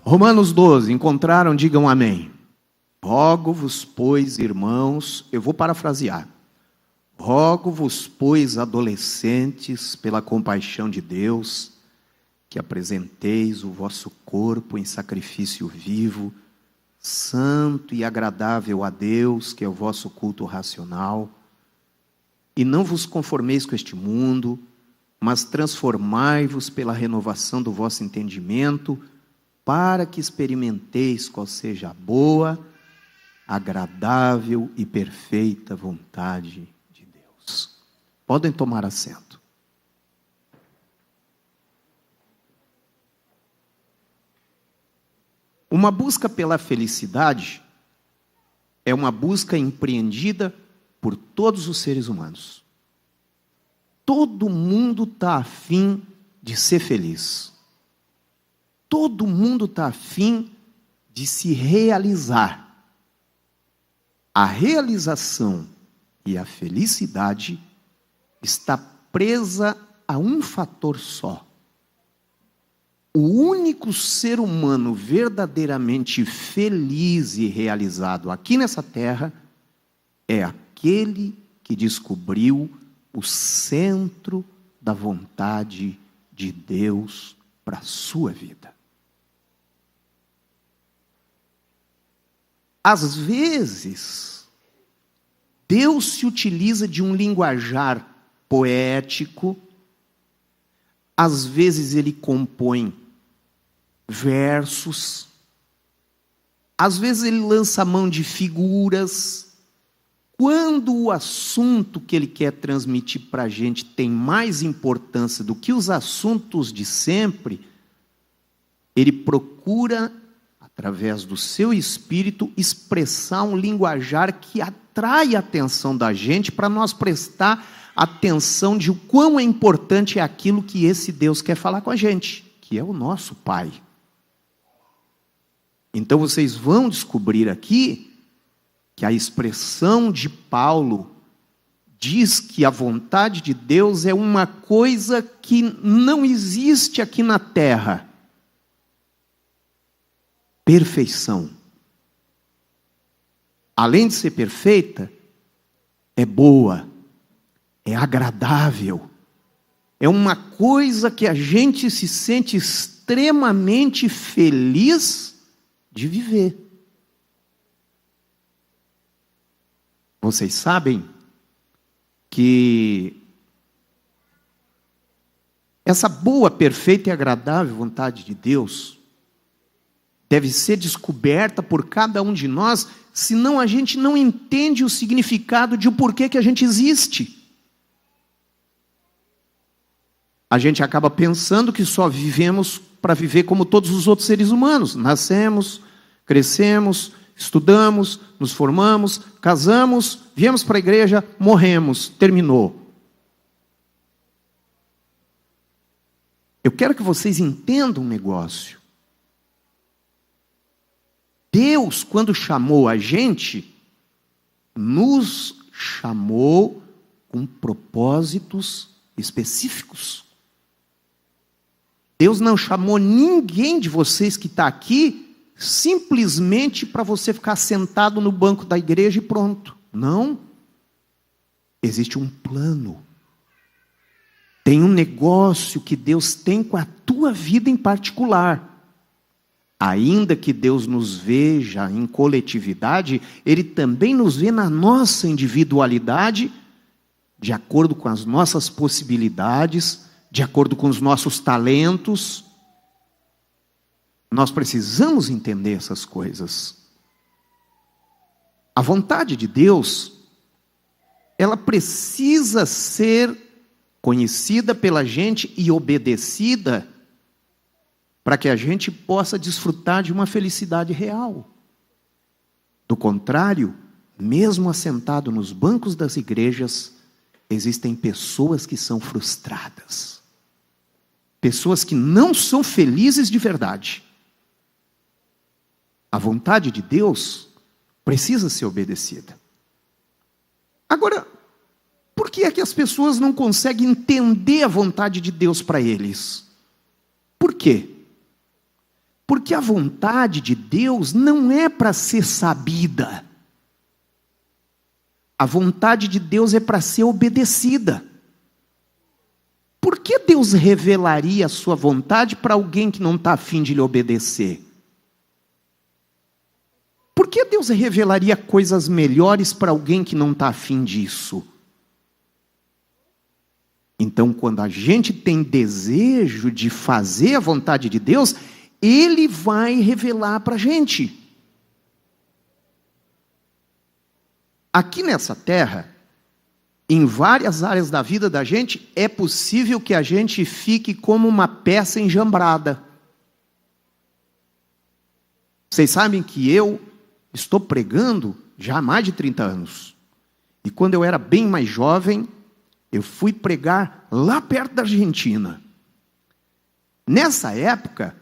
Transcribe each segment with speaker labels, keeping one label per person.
Speaker 1: Romanos 12, encontraram? Digam amém. Rogo-vos, pois, irmãos, eu vou parafrasear. Rogo-vos, pois, adolescentes, pela compaixão de Deus, que apresenteis o vosso corpo em sacrifício vivo, santo e agradável a Deus, que é o vosso culto racional. E não vos conformeis com este mundo, mas transformai-vos pela renovação do vosso entendimento, para que experimenteis qual seja a boa, agradável e perfeita vontade de Deus. Podem tomar assento. Uma busca pela felicidade é uma busca empreendida por todos os seres humanos. Todo mundo está afim de ser feliz. Todo mundo está afim de se realizar. A realização e a felicidade está presa a um fator só. O único ser humano verdadeiramente feliz e realizado aqui nessa terra é aquele que descobriu o centro da vontade de Deus para a sua vida. Às vezes, Deus se utiliza de um linguajar poético, às vezes ele compõe versos, às vezes ele lança a mão de figuras. Quando o assunto que ele quer transmitir para a gente tem mais importância do que os assuntos de sempre, ele procura, através do seu espírito, expressar um linguajar que atrai a atenção da gente para nós prestar atenção de o quão é importante é aquilo que esse Deus quer falar com a gente, que é o nosso Pai. Então vocês vão descobrir aqui que a expressão de Paulo diz que a vontade de Deus é uma coisa que não existe aqui na terra. Perfeição. Além de ser perfeita, é boa, é agradável, é uma coisa que a gente se sente extremamente feliz de viver. Vocês sabem que essa boa, perfeita e agradável vontade de Deus deve ser descoberta por cada um de nós, senão a gente não entende o significado de o porquê que a gente existe. A gente acaba pensando que só vivemos para viver como todos os outros seres humanos. Nascemos, crescemos, estudamos, nos formamos, casamos, viemos para a igreja, morremos, terminou. Eu quero que vocês entendam um negócio. Deus, quando chamou a gente, nos chamou com propósitos específicos. Deus não chamou ninguém de vocês que está aqui simplesmente para você ficar sentado no banco da igreja e pronto. Não. Existe um plano. Tem um negócio que Deus tem com a tua vida em particular. Ainda que Deus nos veja em coletividade, Ele também nos vê na nossa individualidade, de acordo com as nossas possibilidades, de acordo com os nossos talentos. Nós precisamos entender essas coisas. A vontade de Deus, ela precisa ser conhecida pela gente e obedecida para que a gente possa desfrutar de uma felicidade real. Do contrário, mesmo assentado nos bancos das igrejas, existem pessoas que são frustradas. Pessoas que não são felizes de verdade. A vontade de Deus precisa ser obedecida. Agora, por que é que as pessoas não conseguem entender a vontade de Deus para eles? Por quê? Porque a vontade de Deus não é para ser sabida. A vontade de Deus é para ser obedecida. Por que Deus revelaria a sua vontade para alguém que não está a fim de lhe obedecer? Por que Deus revelaria coisas melhores para alguém que não está a fim disso? Então, quando a gente tem desejo de fazer a vontade de Deus, Ele vai revelar para a gente. Aqui nessa terra, em várias áreas da vida da gente, é possível que a gente fique como uma peça enjambrada. Vocês sabem que eu estou pregando já há mais de 30 anos. E quando eu era bem mais jovem, eu fui pregar lá perto da Argentina. Nessa época,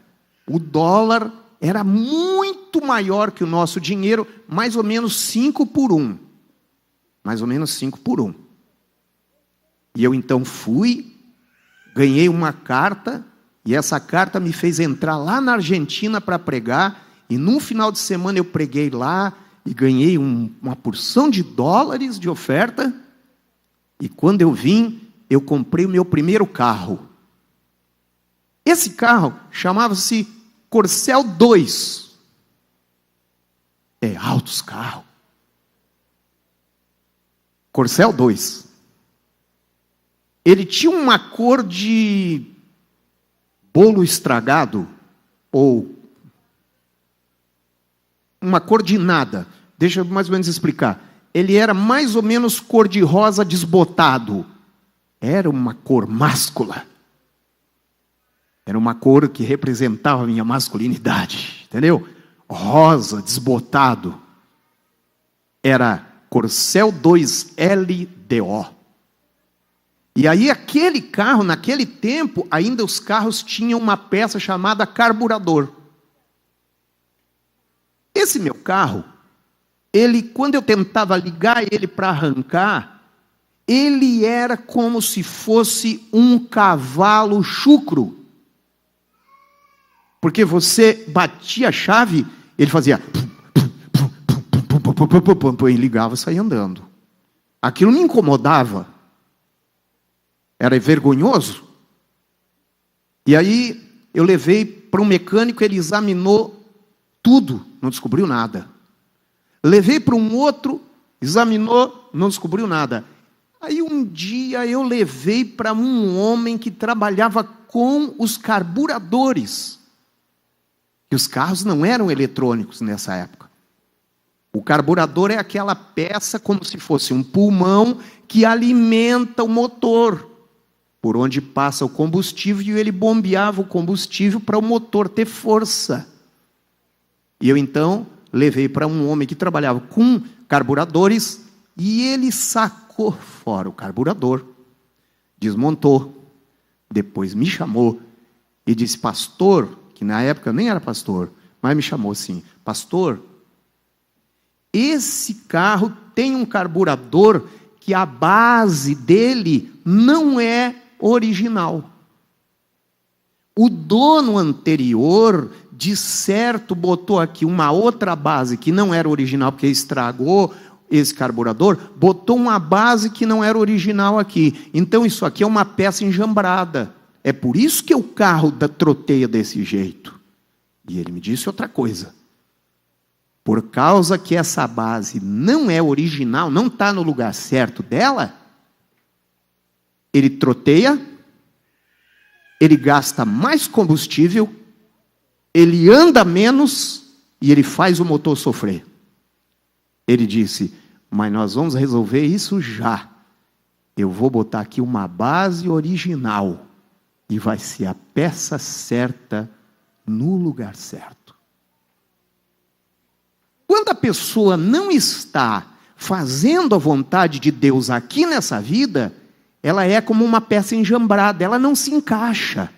Speaker 1: o dólar era muito maior que o nosso dinheiro, mais ou menos 5 por 1. Mais ou menos 5 por 1. E eu então fui, ganhei uma carta, e essa carta me fez entrar lá na Argentina para pregar, e num final de semana eu preguei lá, e ganhei uma porção de dólares de oferta, e quando eu vim, eu comprei o meu primeiro carro. Esse carro chamava-se Corcel 2. É altos carro. Corcel 2. Ele tinha uma cor de bolo estragado, ou uma cor de nada. Deixa eu mais ou menos explicar. Ele era mais ou menos cor de rosa desbotado. Era uma cor máscula. Era uma cor que representava a minha masculinidade. Entendeu? Rosa, desbotado. Era Corcel 2 LDO. E aí aquele carro, naquele tempo, ainda os carros tinham uma peça chamada carburador. Esse meu carro, quando eu tentava ligar ele para arrancar, ele era como se fosse um cavalo chucro. Porque você batia a chave, ele fazia... e ligava e saía andando. Aquilo me incomodava. Era vergonhoso. E aí eu levei para um mecânico, ele examinou tudo, não descobriu nada. Levei para um outro, examinou, não descobriu nada. Aí um dia eu levei para um homem que trabalhava com os carburadores. E os carros não eram eletrônicos nessa época. O carburador é aquela peça como se fosse um pulmão que alimenta o motor, por onde passa o combustível, e ele bombeava o combustível para o motor ter força. E eu então levei para um homem que trabalhava com carburadores, e ele sacou fora o carburador, desmontou, depois me chamou e disse: pastor, que na época nem era pastor, mas me chamou assim: pastor, esse carro tem um carburador que a base dele não é original. O dono anterior, de certo, botou aqui uma outra base que não era original, porque estragou esse carburador, botou uma base que não era original aqui. Então isso aqui é uma peça enjambrada. É por isso que o carro troteia desse jeito. E ele me disse outra coisa. Por causa que essa base não é original, não está no lugar certo dela, ele troteia, ele gasta mais combustível, ele anda menos e ele faz o motor sofrer. Ele disse: mas nós vamos resolver isso já. Eu vou botar aqui uma base original e vai ser a peça certa no lugar certo. Quando a pessoa não está fazendo a vontade de Deus aqui nessa vida, ela é como uma peça enjambrada, ela não se encaixa.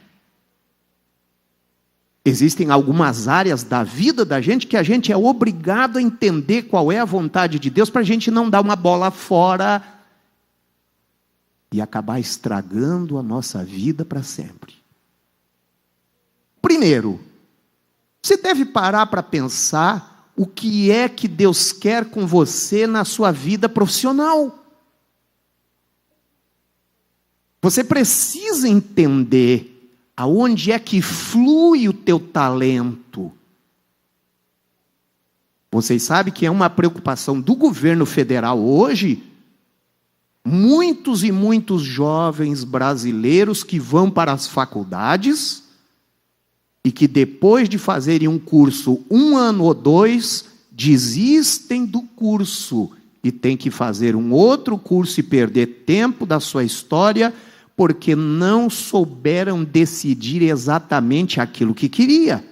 Speaker 1: Existem algumas áreas da vida da gente que a gente é obrigado a entender qual é a vontade de Deus, para a gente não dar uma bola fora e acabar estragando a nossa vida para sempre. Primeiro, Você deve parar para pensar o que é que Deus quer com você na sua vida profissional. Você precisa entender aonde é que flui o teu talento. Vocês sabem que é uma preocupação do governo federal hoje, muitos e muitos jovens brasileiros que vão para as faculdades e que depois de fazerem um curso 1 ano ou 2, desistem do curso e têm que fazer um outro curso e perder tempo da sua história porque não souberam decidir exatamente aquilo que queria.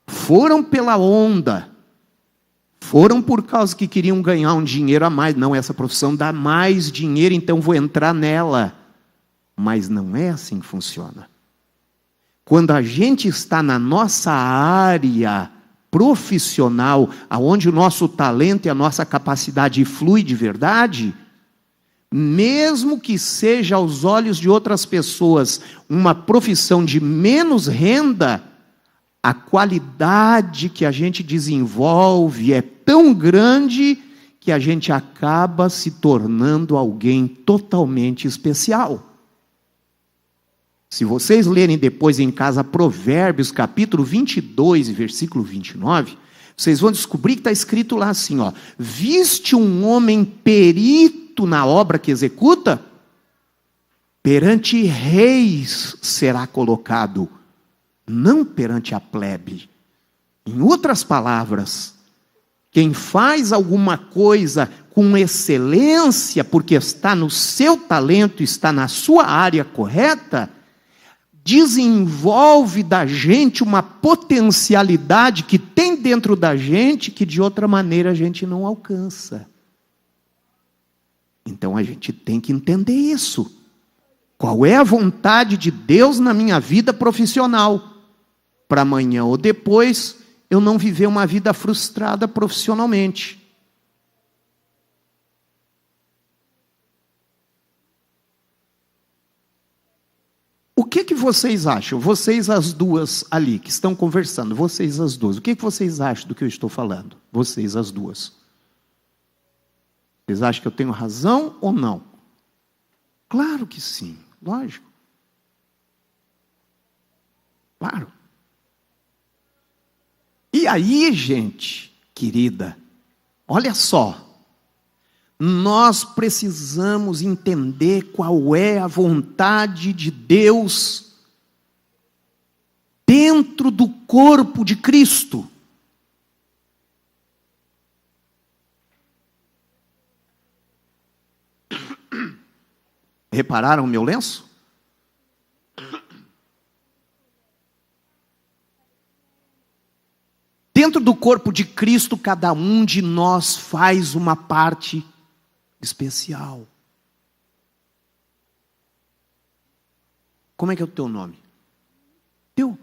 Speaker 1: Foram pela onda. Foram por causa que queriam ganhar um dinheiro a mais. Não, essa profissão dá mais dinheiro, então vou entrar nela. Mas não é assim que funciona. Quando a gente está na nossa área profissional, aonde o nosso talento e a nossa capacidade flui de verdade, mesmo que seja aos olhos de outras pessoas uma profissão de menos renda, a qualidade que a gente desenvolve é tão grande que a gente acaba se tornando alguém totalmente especial. Se vocês lerem depois em casa Provérbios, capítulo 22, versículo 29, vocês vão descobrir que está escrito lá assim, ó: viste um homem perito na obra que executa? Perante reis será colocado, não perante a plebe. Em outras palavras, quem faz alguma coisa com excelência, porque está no seu talento, está na sua área correta, desenvolve da gente uma potencialidade que tem dentro da gente, que de outra maneira a gente não alcança. Então a gente tem que entender isso. Qual é a vontade de Deus na minha vida profissional? Para amanhã ou depois eu não viver uma vida frustrada profissionalmente. O que vocês acham? Vocês as duas ali que estão conversando, vocês as duas, o que vocês acham do que eu estou falando? Vocês as duas. Vocês acham que eu tenho razão ou não? Claro que sim, lógico. Claro. E aí, gente querida, olha só. Nós precisamos entender qual é a vontade de Deus dentro do corpo de Cristo. Repararam o meu lenço? Dentro do corpo de Cristo, cada um de nós faz uma parte especial. Como é que é o teu nome? Teu?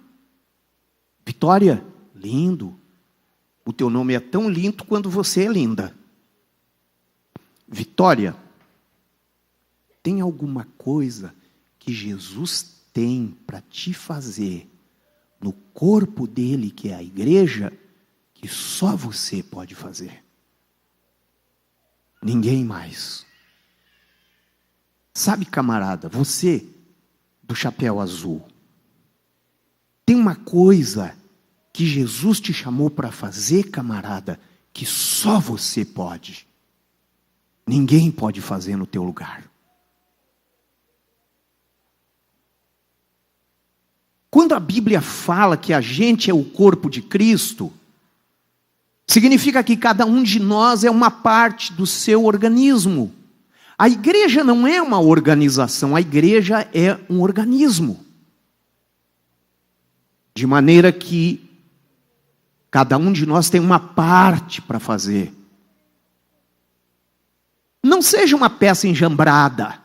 Speaker 1: Vitória? Lindo. O teu nome é tão lindo quanto você é linda. Vitória, tem alguma coisa que Jesus tem para te fazer no corpo dele, que é a igreja, que só você pode fazer? Ninguém mais. Sabe, camarada, você do chapéu azul, tem uma coisa que Jesus te chamou para fazer, camarada, que só você pode. Ninguém pode fazer no teu lugar. Quando a Bíblia fala que a gente é o corpo de Cristo, significa que cada um de nós é uma parte do seu organismo. A igreja não é uma organização, a igreja é um organismo. De maneira que cada um de nós tem uma parte para fazer. Não seja uma peça enjambrada.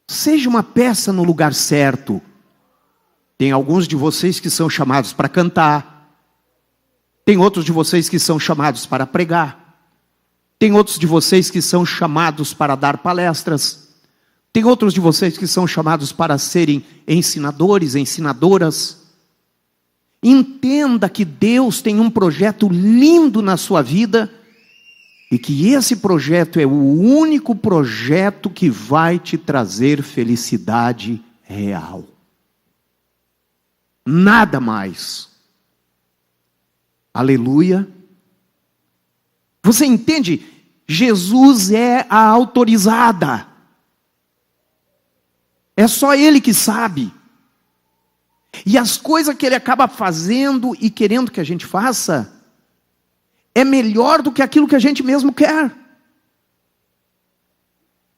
Speaker 1: Seja uma peça no lugar certo. Tem alguns de vocês que são chamados para cantar. Tem outros de vocês que são chamados para pregar. Tem outros de vocês que são chamados para dar palestras. Tem outros de vocês que são chamados para serem ensinadores, ensinadoras. Entenda que Deus tem um projeto lindo na sua vida e que esse projeto é o único projeto que vai te trazer felicidade real. Nada mais. Aleluia. Você entende? Jesus é a autorizada. É só Ele que sabe. E as coisas que Ele acaba fazendo e querendo que a gente faça, é melhor do que aquilo que a gente mesmo quer.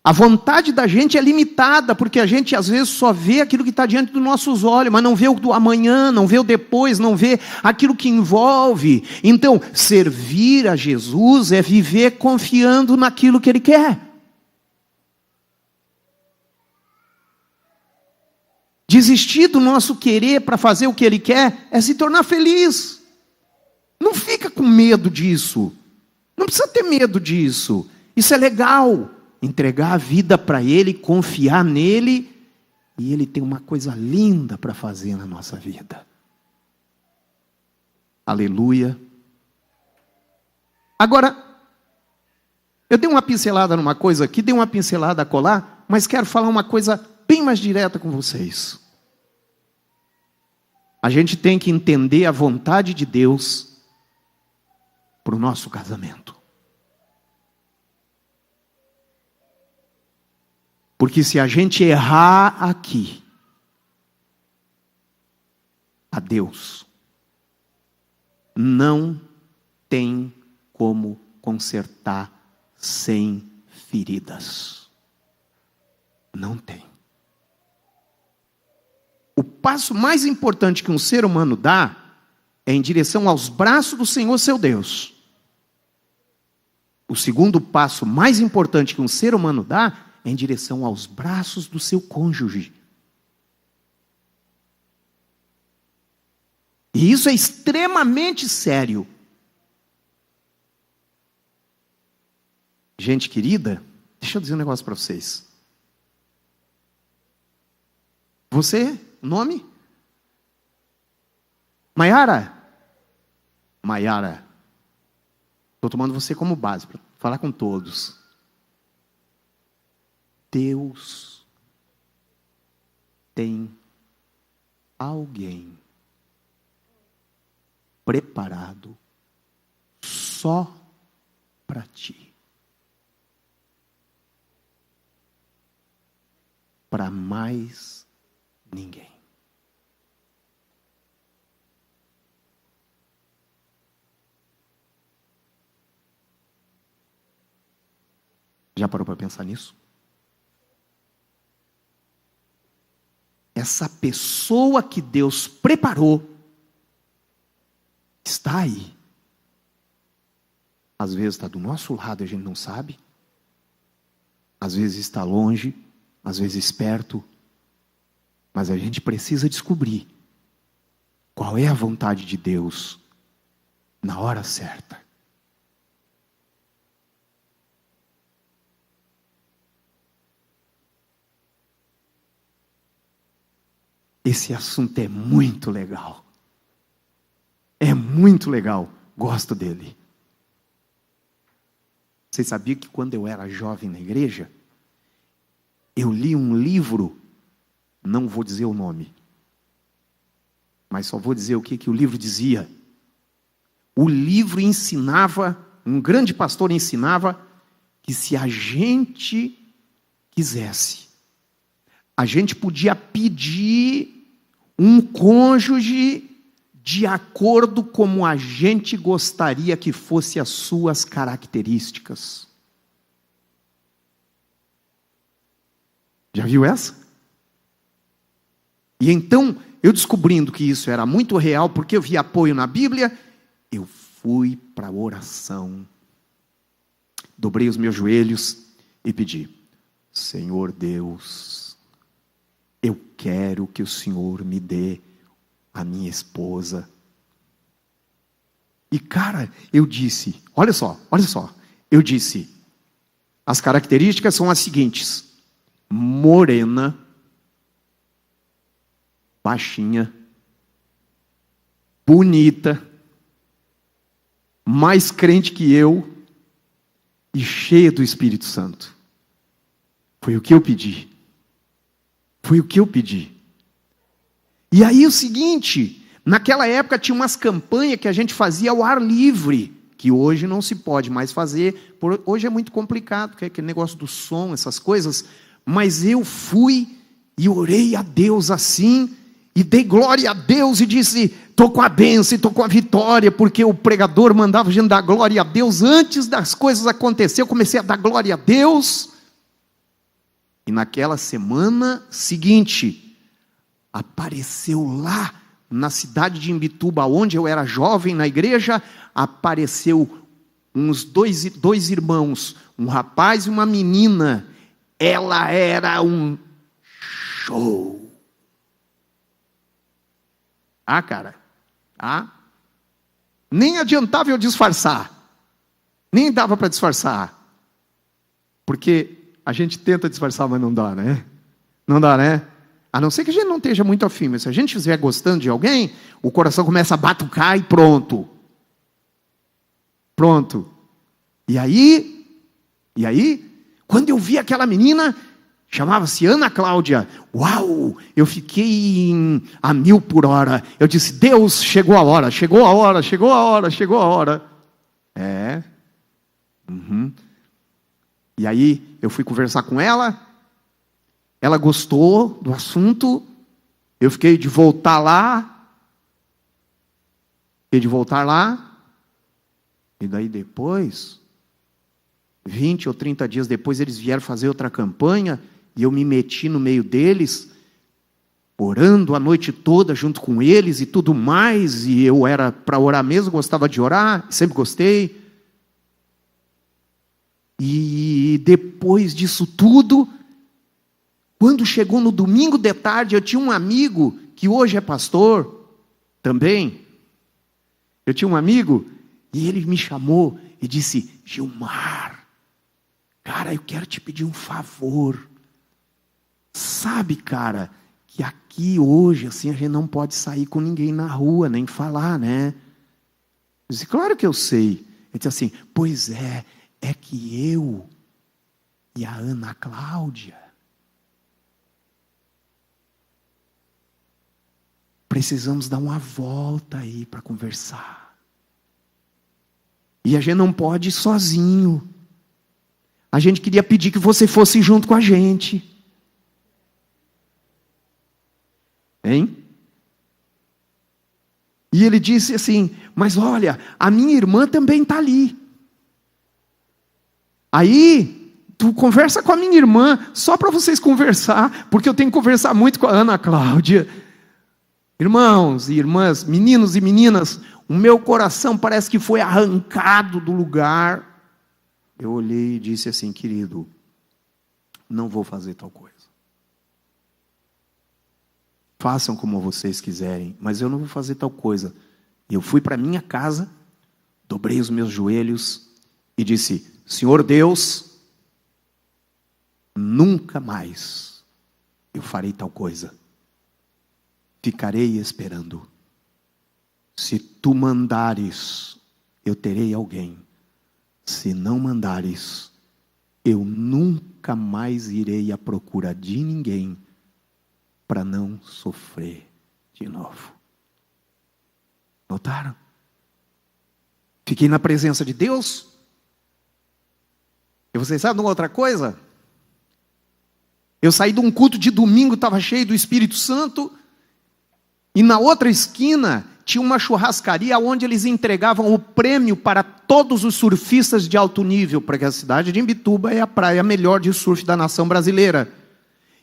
Speaker 1: A vontade da gente é limitada, porque a gente às vezes só vê aquilo que está diante dos nossos olhos, mas não vê o do amanhã, não vê o depois, não vê aquilo que envolve. Então, servir a Jesus é viver confiando naquilo que Ele quer. Desistir do nosso querer para fazer o que Ele quer é se tornar feliz. Não fica com medo disso. Não precisa ter medo disso. Isso é legal. Entregar a vida para Ele, confiar nele, e Ele tem uma coisa linda para fazer na nossa vida. Aleluia. Agora, eu dei uma pincelada numa coisa aqui, dei uma pincelada acolá, mas quero falar uma coisa bem mais direta com vocês. A gente tem que entender a vontade de Deus para o nosso casamento. Porque se a gente errar aqui, a Deus não tem como consertar sem feridas. Não tem. O passo mais importante que um ser humano dá é em direção aos braços do Senhor seu Deus. O segundo passo mais importante que um ser humano dá em direção aos braços do seu cônjuge. E isso é extremamente sério. Gente querida, deixa eu dizer um negócio para vocês. Você, nome? Maiara? Maiara. Estou tomando você como base para falar com todos. Deus tem alguém preparado só para ti. Para mais ninguém. Já parou para pensar nisso? Essa pessoa que Deus preparou está aí. Às vezes está do nosso lado e a gente não sabe. Às vezes está longe, às vezes perto. Mas a gente precisa descobrir qual é a vontade de Deus na hora certa. Esse assunto é muito legal. É muito legal. Gosto dele. Você sabia que quando eu era jovem na igreja, eu li um livro, não vou dizer o nome, mas só vou dizer o que o livro dizia. O livro ensinava, um grande pastor ensinava, que se a gente quisesse, a gente podia pedir um cônjuge de acordo como a gente gostaria que fosse as suas características. Já viu essa? E então, eu descobrindo que isso era muito real, porque eu vi apoio na Bíblia, eu fui para a oração. Dobrei os meus joelhos e pedi: Senhor Deus, eu quero que o Senhor me dê a minha esposa. E cara, eu disse, olha só, eu disse, as características são as seguintes: morena, baixinha, bonita, mais crente que eu e cheia do Espírito Santo. Foi o que eu pedi. Foi o que eu pedi. E aí o seguinte, naquela época tinha umas campanhas que a gente fazia ao ar livre, que hoje não se pode mais fazer, hoje é muito complicado, porque é aquele negócio do som, essas coisas, mas eu fui e orei a Deus assim, e dei glória a Deus e disse, estou com a bênção, estou com a vitória, porque o pregador mandava a gente dar glória a Deus, antes das coisas acontecerem, eu comecei a dar glória a Deus, e naquela semana seguinte, apareceu lá, na cidade de Imbituba, onde eu era jovem na igreja, apareceu uns dois irmãos, um rapaz e uma menina. Ela era um show. Cara, nem adiantava eu disfarçar, nem dava para disfarçar, porque a gente tenta disfarçar, mas não dá, né? Não dá, né? A não ser que a gente não esteja muito afim, mas se a gente estiver gostando de alguém, o coração começa a batucar e pronto. Pronto. E aí, quando eu vi aquela menina, chamava-se Ana Cláudia, uau, eu fiquei a 1000 por hora. Eu disse, Deus, chegou a hora, chegou a hora, chegou a hora, chegou a hora. E aí, eu fui conversar com ela, ela gostou do assunto, eu fiquei de voltar lá, e daí depois, 20 ou 30 dias depois, eles vieram fazer outra campanha, e eu me meti no meio deles, orando a noite toda junto com eles e tudo mais, e eu era para orar mesmo, gostava de orar, sempre gostei. E depois disso tudo, quando chegou no domingo de tarde, eu tinha um amigo, que hoje é pastor, também. Eu tinha um amigo, e ele me chamou e disse, Gilmar, cara, eu quero te pedir um favor. Sabe, cara, que aqui hoje, assim, a gente não pode sair com ninguém na rua, nem falar, né? Eu disse, claro que eu sei. Ele disse assim, pois é que eu e a Ana Cláudia precisamos dar uma volta aí para conversar. E a gente não pode ir sozinho. A gente queria pedir que você fosse junto com a gente. Hein? E ele disse assim, mas olha, a minha irmã também está ali. Aí, tu conversa com a minha irmã, só para vocês conversar, porque eu tenho que conversar muito com a Ana Cláudia. Irmãos e irmãs, meninos e meninas, o meu coração parece que foi arrancado do lugar. Eu olhei e disse assim, querido, não vou fazer tal coisa. Façam como vocês quiserem, mas eu não vou fazer tal coisa. E eu fui para minha casa, dobrei os meus joelhos e disse, Senhor Deus, nunca mais eu farei tal coisa. Ficarei esperando. Se tu mandares, eu terei alguém. Se não mandares, eu nunca mais irei à procura de ninguém para não sofrer de novo. Notaram? Fiquei na presença de Deus. E vocês sabem de uma outra coisa? Eu saí de um culto de domingo, estava cheio do Espírito Santo, e na outra esquina tinha uma churrascaria onde eles entregavam o prêmio para todos os surfistas de alto nível, porque a cidade de Imbituba é a praia melhor de surf da nação brasileira.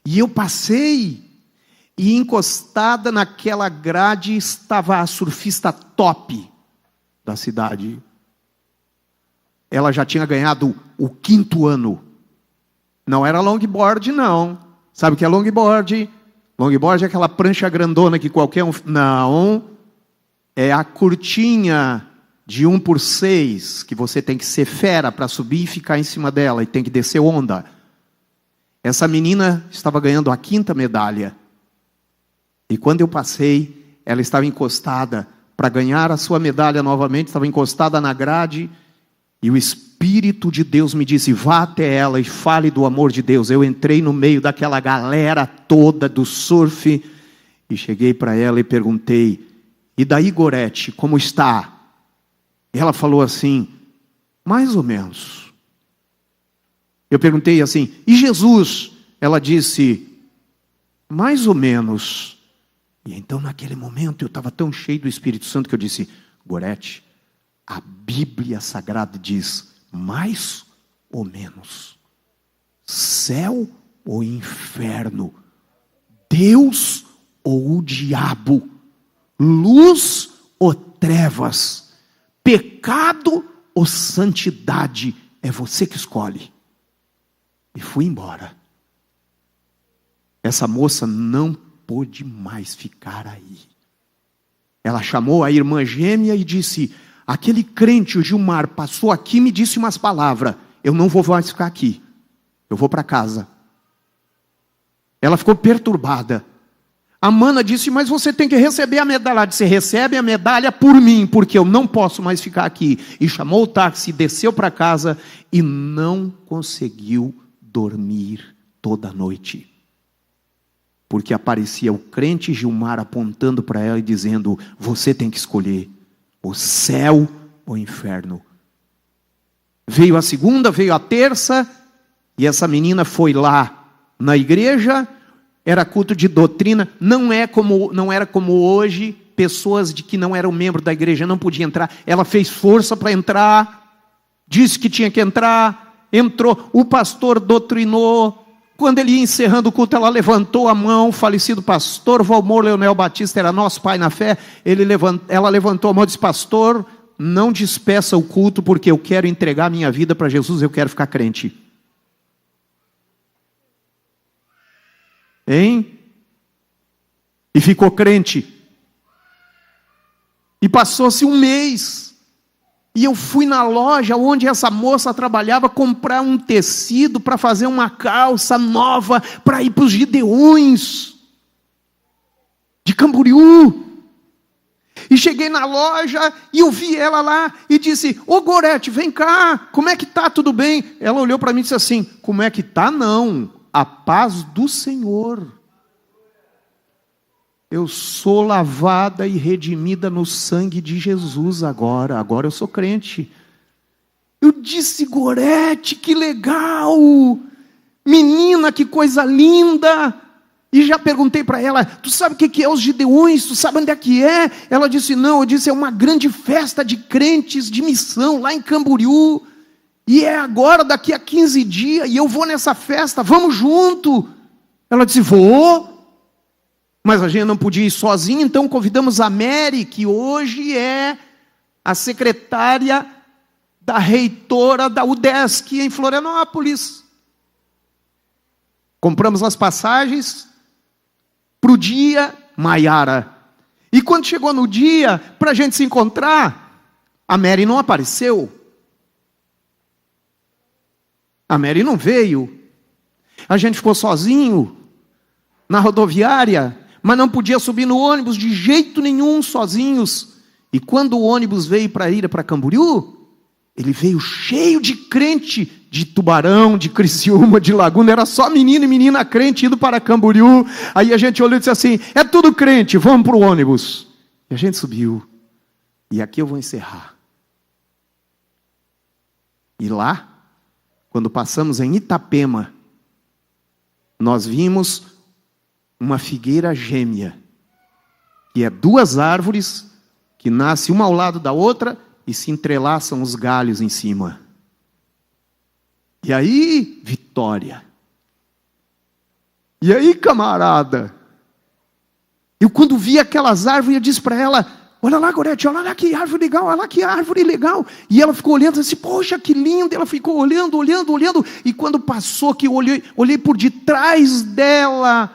Speaker 1: E eu passei, e encostada naquela grade estava a surfista top da cidade. Ela já tinha ganhado o 5º ano. Não era longboard, não. Sabe o que é longboard? Longboard é aquela prancha grandona que qualquer um... Não, é a curtinha de 1x6, que você tem que ser fera para subir e ficar em cima dela, e tem que descer onda. Essa menina estava ganhando a 5ª medalha. E quando eu passei, ela estava encostada para ganhar a sua medalha novamente, estava encostada na grade, e o Espírito de Deus me disse: vá até ela e fale do amor de Deus. Eu entrei no meio daquela galera toda do surf, e cheguei para ela e perguntei: e daí, Gorete, como está? E ela falou assim: mais ou menos. Eu perguntei assim: e Jesus? Ela disse: mais ou menos. E então naquele momento eu estava tão cheio do Espírito Santo que eu disse: Gorete, a Bíblia Sagrada diz mais ou menos. Céu ou inferno? Deus ou o diabo? Luz ou trevas? Pecado ou santidade? É você que escolhe. E fui embora. Essa moça não pôde mais ficar aí. Ela chamou a irmã gêmea e disse: aquele crente, o Gilmar, passou aqui e me disse umas palavras. Eu não vou mais ficar aqui. Eu vou para casa. Ela ficou perturbada. A mana disse: mas você tem que receber a medalha. Ela disse: recebe a medalha por mim, porque eu não posso mais ficar aqui. E chamou o táxi, desceu para casa e não conseguiu dormir toda a noite. Porque aparecia o crente Gilmar apontando para ela e dizendo: você tem que escolher o céu ou o inferno. Veio a segunda, veio a terça, e essa menina foi lá na igreja. Era culto de doutrina. Não era como hoje, pessoas de que não eram membros da igreja não podiam entrar. Ela fez força para entrar, disse que tinha que entrar, entrou. O pastor doutrinou. Quando ele ia encerrando o culto, ela levantou a mão. O falecido pastor Valmor Leonel Batista era nosso pai na fé. Ela levantou a mão e disse: pastor, não despeça o culto, porque eu quero entregar minha vida para Jesus, eu quero ficar crente. Hein? E ficou crente. E passou-se um mês. E eu fui na loja onde essa moça trabalhava comprar um tecido para fazer uma calça nova para ir para os Gideões de Camboriú. E cheguei na loja e eu vi ela lá e disse: ô Gorete, vem cá, como é que tá? Tudo bem? Ela olhou para mim e disse assim: como é que tá? Não, a paz do Senhor. Eu sou lavada e redimida no sangue de Jesus agora eu sou crente. Eu disse: Gorete, que legal, menina, que coisa linda. E já perguntei para ela: tu sabe o que é os Gideões? Tu sabe onde é que é? Ela disse: não. Eu disse: é uma grande festa de crentes de missão lá em Camboriú, e é agora, daqui a 15 dias, e eu vou nessa festa, vamos junto. Ela disse: vou. Mas a gente não podia ir sozinho, então convidamos a Mary, que hoje é a secretária da reitora da UDESC em Florianópolis. Compramos as passagens para o dia, Maiara. E quando chegou no dia, para a gente se encontrar, a Mary não apareceu. A Mary não veio. A gente ficou sozinho na rodoviária, mas não podia subir no ônibus de jeito nenhum, sozinhos. E quando o ônibus veio para ir para Camboriú, ele veio cheio de crente de Tubarão, de Criciúma, de Laguna. Era só menino e menina crente indo para Camboriú. Aí a gente olhou e disse assim: é tudo crente, vamos para o ônibus. E a gente subiu. E aqui eu vou encerrar. E lá, quando passamos em Itapema, nós vimos uma figueira gêmea, que é duas árvores que nascem uma ao lado da outra e se entrelaçam os galhos em cima. E aí, vitória. E aí, camarada. Eu quando vi aquelas árvores, eu disse para ela: olha lá, Gorete, olha lá que árvore legal, olha lá que árvore legal. E ela ficou olhando assim: poxa, que lindo. Ela ficou olhando. E quando passou, que eu olhei por detrás dela,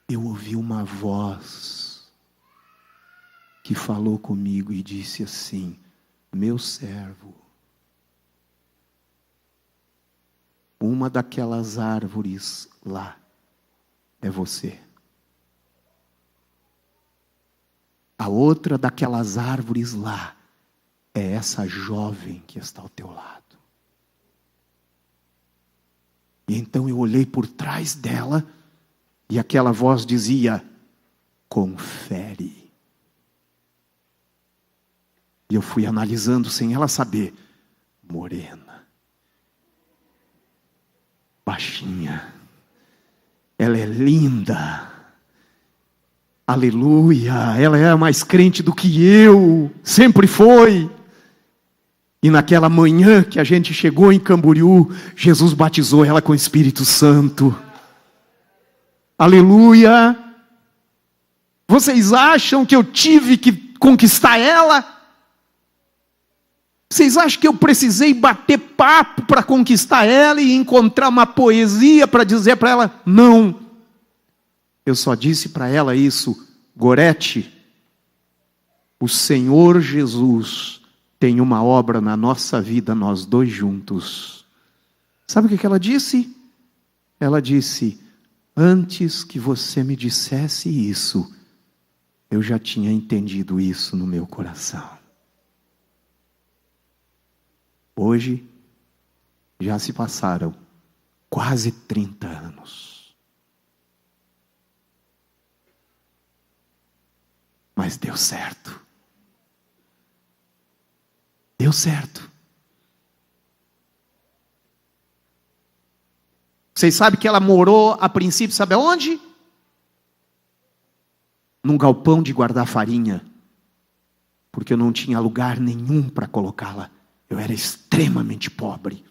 Speaker 1: eu ouvi uma voz que falou comigo e disse assim: meu servo, uma daquelas árvores lá é você. A outra daquelas árvores lá é essa jovem que está ao teu lado. E então eu olhei por trás dela e aquela voz dizia: confere. E eu fui analisando sem ela saber. Morena, baixinha, ela é linda, aleluia, ela é mais crente do que eu, sempre foi. E naquela manhã que a gente chegou em Camboriú, Jesus batizou ela com o Espírito Santo, aleluia. Vocês acham que eu tive que conquistar ela? Vocês acham que eu precisei bater papo para conquistar ela e encontrar uma poesia para dizer para ela? Não. Eu só disse para ela isso: Gorete, o Senhor Jesus tem uma obra na nossa vida, nós dois juntos. Sabe o que ela disse? Ela disse: antes que você me dissesse isso, eu já tinha entendido isso no meu coração. Hoje, já se passaram quase 30 anos. Mas deu certo. Deu certo. Vocês sabem que ela morou, a princípio, sabe aonde? Num galpão de guardar farinha. Porque eu não tinha lugar nenhum para colocá-la. Eu era extremamente pobre.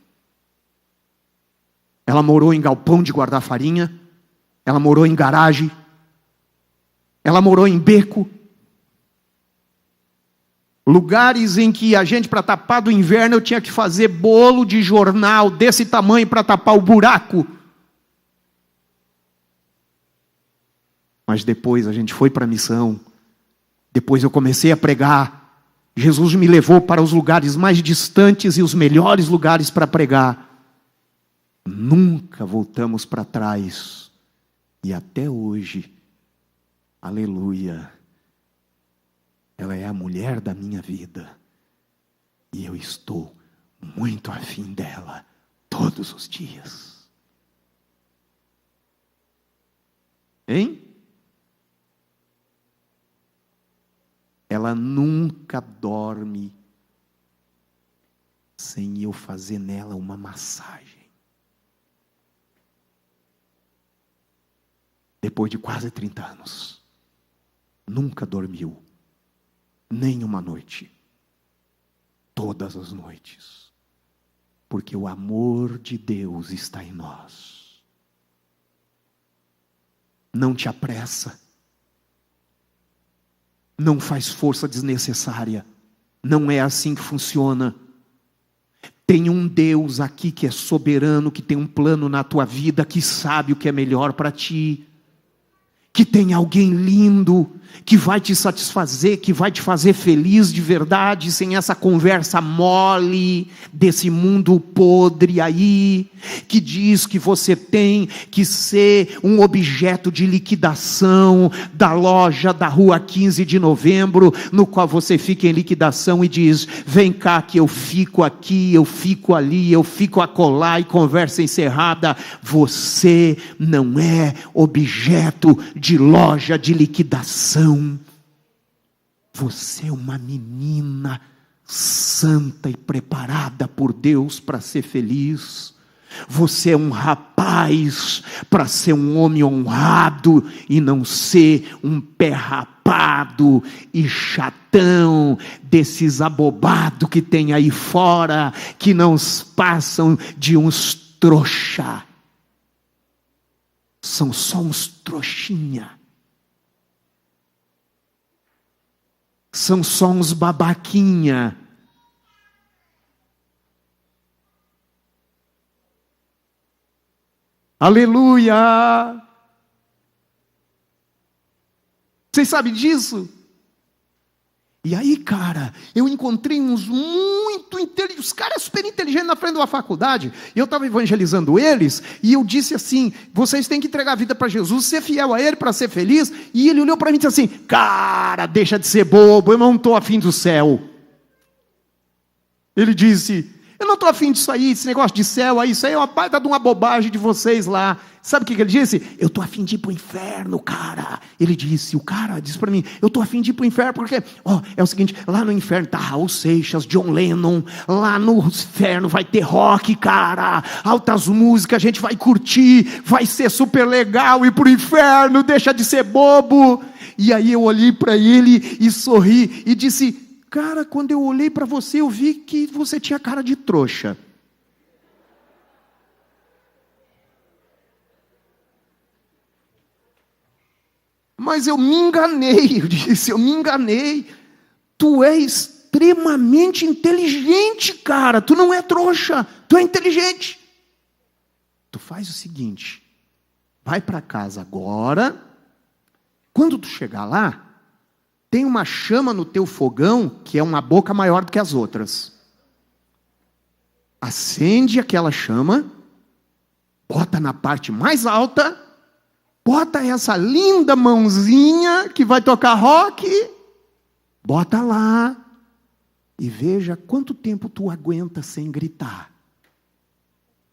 Speaker 1: Ela morou em galpão de guardar farinha. Ela morou em garagem. Ela morou em beco. Lugares em que a gente, para tapar do inverno, eu tinha que fazer bolo de jornal desse tamanho para tapar o buraco. Mas depois a gente foi para a missão. Depois eu comecei a pregar. Jesus me levou para os lugares mais distantes e os melhores lugares para pregar. Nunca voltamos para trás. E até hoje, aleluia, ela é a mulher da minha vida. E eu estou muito afim dela todos os dias. Hein? Ela nunca dorme sem eu fazer nela uma massagem. Depois de quase 30 anos. Nunca dormiu. Nem uma noite. Todas as noites. Porque o amor de Deus está em nós. Não te apressa. Não faz força desnecessária. Não é assim que funciona. Tem um Deus aqui que é soberano, que tem um plano na tua vida, que sabe o que é melhor para ti. Que tem alguém lindo, que vai te satisfazer, que vai te fazer feliz de verdade, sem essa conversa mole desse mundo podre aí, que diz que você tem que ser um objeto de liquidação da loja da rua 15 de novembro, no qual você fica em liquidação e diz: vem cá que eu fico aqui, eu fico ali, eu fico acolá, e conversa encerrada. Você não é objeto de loja de liquidação. Você é uma menina santa e preparada por Deus para ser feliz. Você é um rapaz para ser um homem honrado e não ser um pé rapado e chatão desses abobados que tem aí fora, que não passam de uns trouxa. São só uns trouxinha. São só uns babaquinha. Aleluia! Vocês sabem disso? E aí, cara, eu encontrei uns muito inteligentes, os caras super inteligentes na frente de uma faculdade, e eu estava evangelizando eles, e eu disse assim: vocês têm que entregar a vida para Jesus, ser fiel a Ele para ser feliz. E ele olhou para mim e disse assim: cara, deixa de ser bobo, eu não estou afim do céu. Ele disse: eu não estou afim disso aí, esse negócio de céu aí, isso aí é uma baita de uma bobagem de vocês lá. Sabe o que ele disse? Eu estou afim de ir para o inferno, cara. Ele disse, o cara disse para mim: eu estou afim de ir para o inferno, porque é o seguinte, lá no inferno está Raul Seixas, John Lennon, lá no inferno vai ter rock, cara, altas músicas, a gente vai curtir, vai ser super legal ir para o inferno, deixa de ser bobo. E aí eu olhei para ele e sorri e disse: cara, quando eu olhei para você, eu vi que você tinha cara de trouxa. Mas eu me enganei, eu disse, eu me enganei. Tu é extremamente inteligente, cara. Tu não é trouxa, tu é inteligente. Tu faz o seguinte, vai para casa agora. Quando tu chegar lá, tem uma chama no teu fogão, que é uma boca maior do que as outras. Acende aquela chama, bota na parte mais alta, bota essa linda mãozinha que vai tocar rock, bota lá, e veja quanto tempo tu aguenta sem gritar.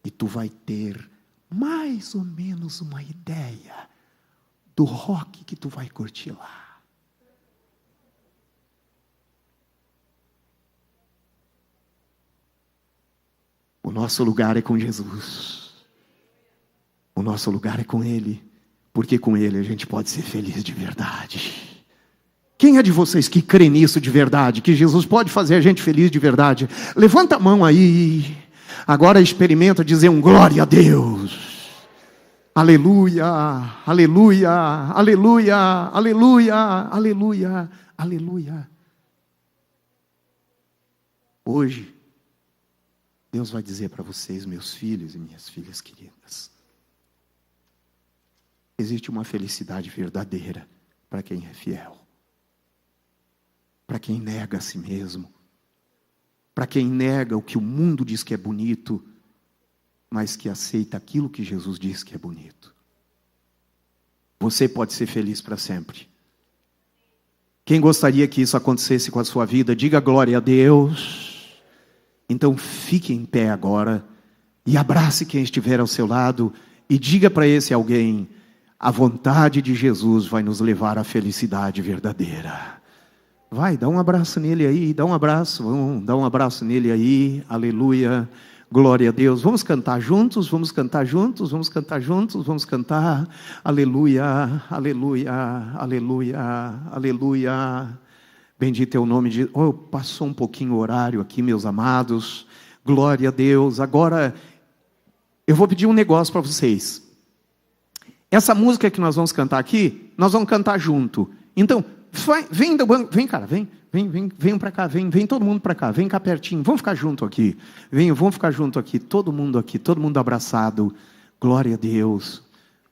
Speaker 1: E tu vai ter mais ou menos uma ideia do rock que tu vai curtir lá. O nosso lugar é com Jesus. O nosso lugar é com Ele. Porque com Ele a gente pode ser feliz de verdade. Quem é de vocês que crê nisso de verdade? Que Jesus pode fazer a gente feliz de verdade? Levanta a mão aí. Agora experimenta dizer um glória a Deus. Aleluia, aleluia, aleluia, aleluia, aleluia, aleluia. Hoje, Deus vai dizer para vocês, meus filhos e minhas filhas queridas, existe uma felicidade verdadeira para quem é fiel, para quem nega a si mesmo, para quem nega o que o mundo diz que é bonito, mas que aceita aquilo que Jesus diz que é bonito. Você pode ser feliz para sempre. Quem gostaria que isso acontecesse com a sua vida, diga glória a Deus. Então fique em pé agora e abrace quem estiver ao seu lado e diga para esse alguém: a vontade de Jesus vai nos levar à felicidade verdadeira. Vai, dá um abraço nele aí, dá um abraço, vamos dar um abraço nele aí, aleluia, glória a Deus. Vamos cantar juntos, vamos cantar juntos, vamos cantar juntos, vamos cantar, aleluia, aleluia, aleluia, aleluia. Bendito é o nome de... passou um pouquinho o horário aqui, meus amados. Glória a Deus. Agora, eu vou pedir um negócio para vocês. Essa música que nós vamos cantar aqui, nós vamos cantar junto. Então, vem do banco, vem, cara, vem para cá, vem todo mundo para cá, vem cá pertinho. Vamos ficar junto aqui. Vamos ficar junto aqui, todo mundo abraçado. Glória a Deus.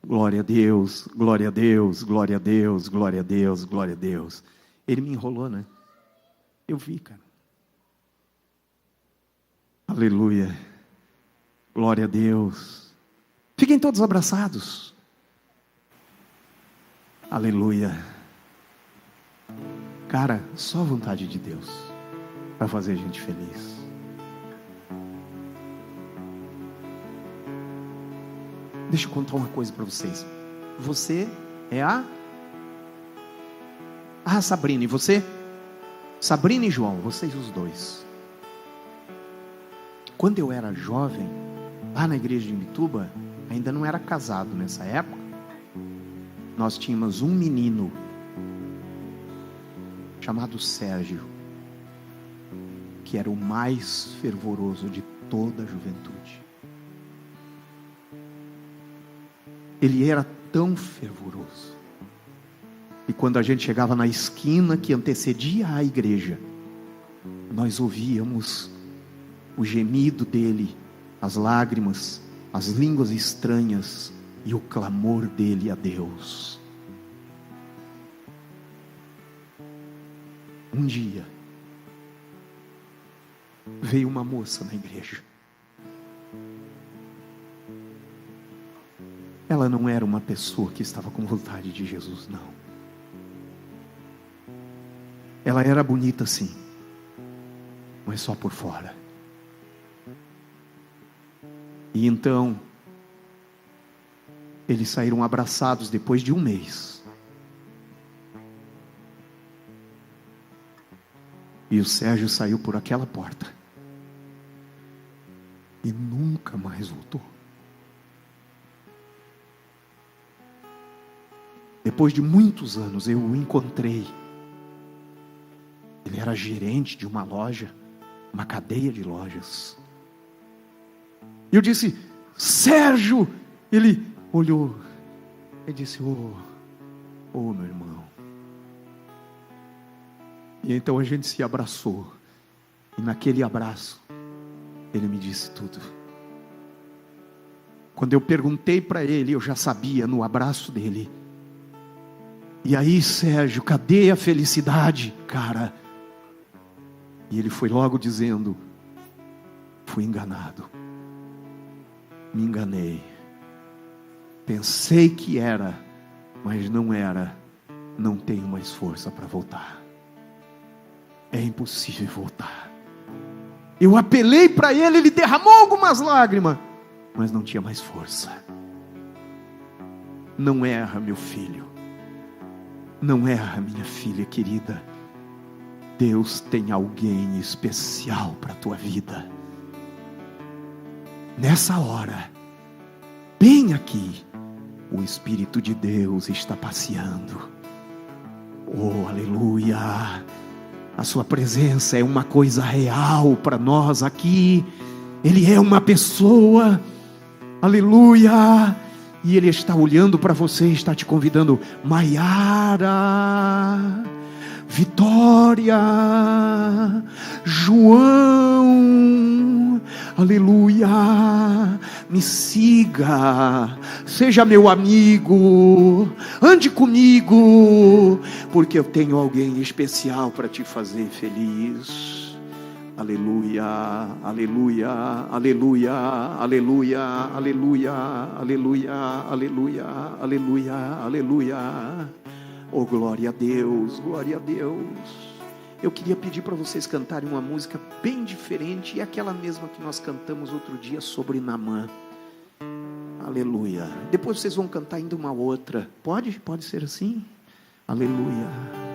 Speaker 1: Glória a Deus, glória a Deus, glória a Deus, glória a Deus, glória a Deus. Ele me enrolou, né? Eu vi, cara. Aleluia. Glória a Deus. Fiquem todos abraçados. Aleluia. Cara, só a vontade de Deus para fazer a gente feliz. Deixa eu contar uma coisa para vocês. Você é a Sabrina, e você? Sabrina e João, vocês os dois. Quando eu era jovem, lá na igreja de Imbituba, ainda não era casado nessa época, nós tínhamos um menino chamado Sérgio, que era o mais fervoroso de toda a juventude. Ele era tão fervoroso, e quando a gente chegava na esquina que antecedia a igreja, nós ouvíamos o gemido dele, as lágrimas, as línguas estranhas e o clamor dele a Deus. Um dia, veio uma moça na igreja. Ela não era uma pessoa que estava com vontade de Jesus, não. Ela era bonita sim, mas só por fora. E então, eles saíram abraçados depois de um mês. E o Sérgio saiu por aquela porta. E nunca mais voltou. Depois de muitos anos eu o encontrei. Ele era gerente de uma loja, uma cadeia de lojas. E eu disse: Sérgio! Ele olhou e disse: oh, meu irmão. E então a gente se abraçou. E naquele abraço, ele me disse tudo. Quando eu perguntei para ele, eu já sabia no abraço dele. E aí, Sérgio, cadê a felicidade, cara? E ele foi logo dizendo: fui enganado. Me enganei. Pensei que era, mas não era. Não tenho mais força para voltar. É impossível voltar. Eu apelei para ele, ele derramou algumas lágrimas, mas não tinha mais força. Não erra, meu filho. Não erra, minha filha querida. Deus tem alguém especial para a tua vida. Nessa hora, bem aqui, o Espírito de Deus está passeando. Oh, aleluia! A sua presença é uma coisa real para nós aqui. Ele é uma pessoa. Aleluia! E Ele está olhando para você e está te convidando. Maiara, Vitória, João, aleluia, me siga, seja meu amigo, ande comigo, porque eu tenho alguém especial para te fazer feliz. Aleluia, aleluia, aleluia, aleluia, aleluia, aleluia, aleluia, aleluia, aleluia. Oh, glória a Deus, glória a Deus. Eu queria pedir para vocês cantarem uma música bem diferente, e aquela mesma que nós cantamos outro dia sobre Naamã. Aleluia. Depois vocês vão cantar ainda uma outra. Pode ser assim? Aleluia.